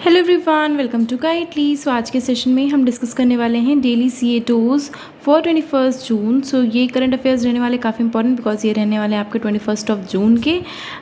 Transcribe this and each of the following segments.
Hello everyone, welcome to Guidely. So आज के session में हम डिस्कस करने वाले हैं daily C twos for 21 June. सो ये करंट अफेयर्स रहने वाले काफ़ी इंपॉर्टेंट बिकॉज ये रहने वाले आपके 21 जून के।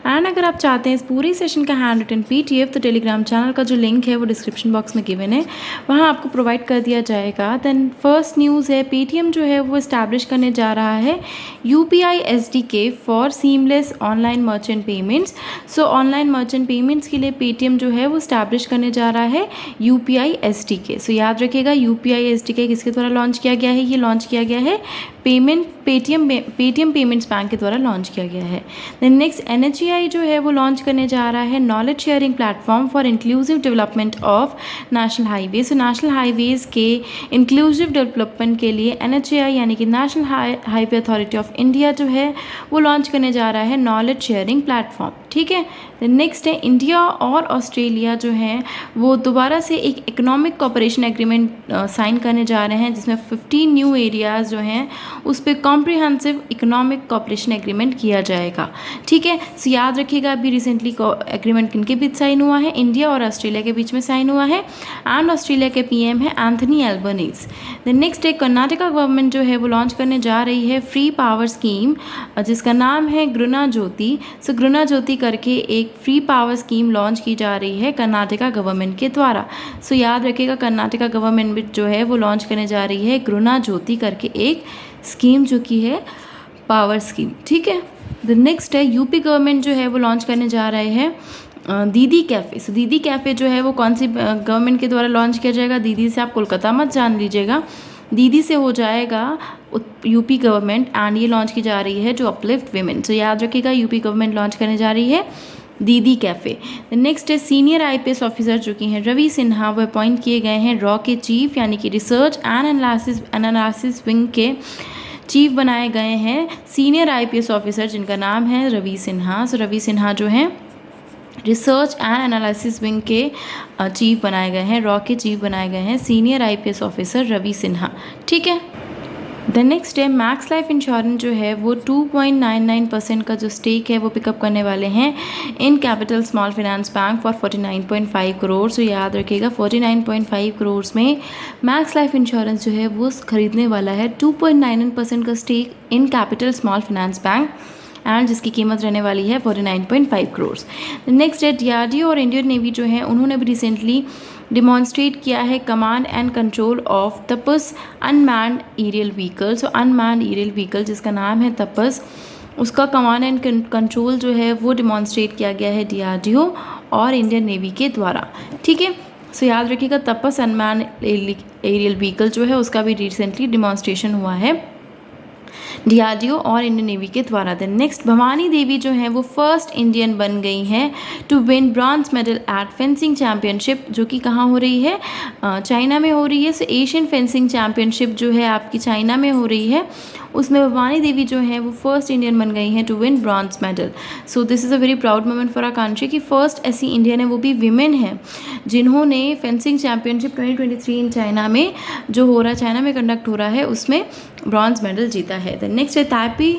एंड अगर आप चाहते हैं इस पूरी सेशन का हैंड रिटन PDF तो टेलीग्राम चैनल का जो लिंक है वो डिस्क्रिप्शन बॉक्स में गिवन है, वहाँ आपको प्रोवाइड कर दिया जाएगा। दैन फर्स्ट न्यूज़ है, पेटीएम जो है वो इस्टेब्लिश करने जा रहा है UPI SDK for seamless online merchant payments. So online merchant payments के लिए पेटीएम जो है वो इस्टेब्लिश करने जा रहा है UPI SDK। सो याद रखिएगा UPI SDK किसके द्वारा लॉन्च किया गया है? ये लॉन्च किया गया है पेटीएम पेमेंट्स बैंक के द्वारा लॉन्च किया गया है। देन नेक्स्ट NHAI जो है वो लॉन्च करने जा रहा है knowledge sharing platform for inclusive development of national highway. So national highways के इंक्लूसिव डेवलपमेंट के लिए NHAI यानी कि national highway authority of India जो है वो लॉन्च करने जा रहा है नॉलेज शेयरिंग प्लेटफॉर्म। ठीक है। देन नेक्स्ट है, इंडिया और ऑस्ट्रेलिया जो हैं वो दोबारा से एक इकोनॉमिक कोऑपरेशन एग्रीमेंट साइन करने जा रहे हैं, जिसमें 15 न्यू एरियाज़ जो हैं उस पर कॉम्प्रिहेंसिव इकोनॉमिक कोऑपरेशन एग्रीमेंट किया जाएगा। ठीक है। सो याद रखिएगा अभी रिसेंटली एग्रीमेंट किनके बीच साइन हुआ है? इंडिया और ऑस्ट्रेलिया के बीच में साइन हुआ है। एंड ऑस्ट्रेलिया के PM है एंथनी एल्बनीज। देन नेक्स्ट है, कर्नाटका गवर्नमेंट जो है वो लॉन्च करने जा रही है फ्री पावर स्कीम जिसका नाम है गृणा ज्योति। सो गृणा ज्योति करके एक फ्री पावर स्कीम लॉन्च की जा रही है कर्नाटका गवर्नमेंट के द्वारा। सो याद रखिएगा कर्नाटका गवर्नमेंट जो है वो लॉन्च करने जा रही है गृणा ज्योति करके एक स्कीम जो कि है पावर स्कीम। ठीक है। द नेक्स्ट है, यूपी गवर्नमेंट जो है वो लॉन्च करने जा रहे हैं दीदी कैफ़े। सो दीदी कैफ़े जो है वो कौन सी गवर्नमेंट के द्वारा लॉन्च किया जाएगा? दीदी से आप कोलकाता मत जान लीजिएगा, दीदी से हो जाएगा यूपी गवर्नमेंट। एंड ये लॉन्च की जा रही है जो अपलिफ्ट विमेन। सो याद रखिएगा यूपी गवर्नमेंट लॉन्च करने जा रही है दीदी कैफ़े। नेक्स्ट है, सीनियर IPS ऑफिसर जो कि हैं रवि सिन्हा, वो अपॉइंट किए गए हैं रॉ के चीफ यानी कि रिसर्च एंड एनालिसिस विंग के चीफ बनाए गए हैं सीनियर IPS ऑफिसर जिनका नाम है रवि सिन्हा। सो रवि सिन्हा जो हैं रिसर्च एंड एनालिसिस विंग के चीफ बनाए गए हैं, रॉ के चीफ बनाए गए हैं senior IPS officer Ravi Sinha. ठीक है। द नेक्स्ट है, मैक्स लाइफ इंश्योरेंस जो है वो 2.99% का जो स्टेक है वो पिकअप करने वाले हैं in capital small finance bank for 49.5 crore. So याद रखिएगा 49.5 करोड़ में मैक्स लाइफ इंश्योरेंस जो है वो खरीदने वाला है 2.99% का stake in capital small finance bank and जिसकी कीमत रहने वाली है 49.5 करोड़। नेक्स्ट है, DRDO और इंडियन नेवी जो है उन्होंने भी रिसेंटली डिमॉन्स्ट्रेट किया है command and control of Tapas unmanned aerial vehicle. So unmanned aerial vehicle जिसका नाम है तपस, उसका कमांड एंड कंट्रोल जो है वो डिमॉन्स्ट्रेट किया गया है DRDO और इंडियन नेवी के द्वारा। ठीक है। सो याद रखिएगा तपस अनमैन्ड एरियल व्हीकल जो है उसका भी रिसेंटली डिमॉन्स्ट्रेशन हुआ है DRDO और इंडियन नेवी के द्वारा। देन नेक्स्ट, भवानी देवी जो है वो फर्स्ट इंडियन बन गई हैं to win bronze medal at fencing championship, जो कि कहाँ हो रही है? चाइना में हो रही है। सो एशियन फेंसिंग चैम्पियनशिप जो है आपकी चाइना में हो रही है, उसमें भवानी देवी जो है वो फर्स्ट इंडियन बन गई हैं to win bronze medal. So this is a very proud moment for our country कि फर्स्ट ऐसी इंडियन है वो भी विमेन है जिन्होंने फेंसिंग चैम्पियनशिप 2023 इन चाइना में जो हो रहा है, चाइना में कंडक्ट हो रहा है, उसमें ब्रॉन्ज मेडल जीता है। दैन नेक्स्ट है, ताइपी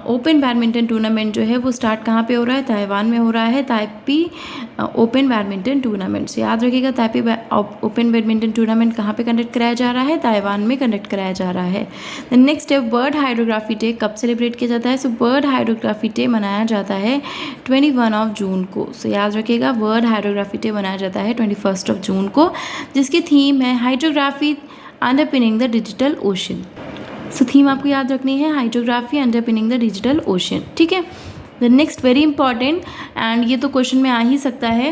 ओपन बैडमिंटन टूर्नामेंट जो है वो स्टार्ट कहाँ पे हो रहा है? ताइवान में हो रहा है ताइपी ओपन बैडमिंटन टूर्नामेंट। से याद रखिएगा ताइपी ओपन बैडमिंटन टूर्नामेंट कहाँ पे कंडक्ट कराया जा रहा है? ताइवान में कंडक्ट कराया जा रहा है। दैन नेक्स्ट है, वर्ल्ड हाइड्रोग्राफी डे कब सेलिब्रेट किया जाता है? सो वर्ल्ड हाइड्रोग्राफी डे मनाया जाता है 21 जून को। सो याद रखिएगा वर्ल्ड हाइड्रोग्राफी डे मनाया जाता है 21 जून को, जिसकी थीम है hydrography underpinning the digital ocean. So theme आपको याद रखनी है hydrography underpinning the digital ocean. ठीक है। The next very important, and ये तो क्वेश्चन में आ ही सकता है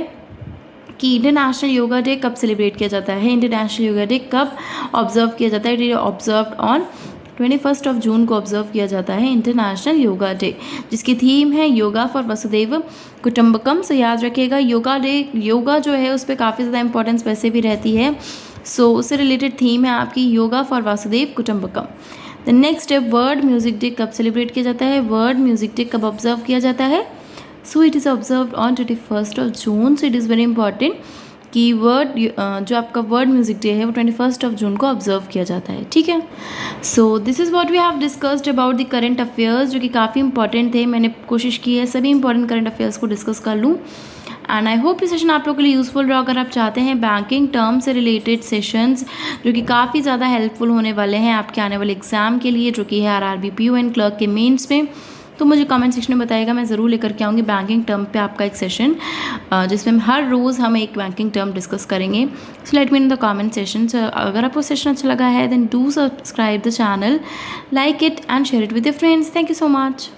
कि इंटरनेशनल योगा डे कब सेलिब्रेट किया जाता है? इंटरनेशनल योगा डे कब ऑब्जर्व किया जाता है? ऑब्जर्व ऑन 21 जून को ऑब्जर्व किया जाता है इंटरनेशनल योगा डे, जिसकी थीम है योगा फॉर वसुदेव कुटुंबकम। सो याद रखिएगा योगा जो है उस पर काफ़ी ज़्यादा इंपॉर्टेंस वैसे भी रहती है। सो उससे रिलेटेड थीम है आपकी yoga for Vasudev Kutumbakam. The next है, वर्ल्ड म्यूजिक डे कब सेलिब्रेट किया जाता है? वर्ल्ड म्यूजिक डे कब ऑब्जर्व किया जाता है? So it is observe on 21 June. So it is very important कि जो आपका वर्ल्ड म्यूजिक डे है वो 21 जून को ऑब्जर्व किया जाता है। ठीक है। So this is what we have discussed about the current affairs, जो कि काफ़ी इंपॉर्टेंट थे। मैंने कोशिश की है सभी इंपॉर्टेंट करंट अफेयर्स को डिस्कस कर लूँ। एंड आई होप ये सेशन आप लोगों के लिए यूज़फुल रहा। अगर आप चाहते हैं बैंकिंग टर्म से रिलेटेड सेशंस जो कि काफ़ी ज़्यादा हेल्पफुल होने वाले हैं आपके आने वाले एग्ज़ाम के लिए, जो कि है आरआरबी पीओ एंड क्लर्क के मेंस में, तो मुझे कमेंट सेक्शन में बताइएगा। मैं ज़रूर लेकर के आऊँगी बैंकिंग टर्म पे आपका एक सेशन, जिसमें हर रोज़ हम एक बैंकिंग टर्म डिस्कस करेंगे। So let me in the comment session. So अगर आपको सेशन अच्छा लगा है then do subscribe the channel, like it and share it with your friends. Thank you so much.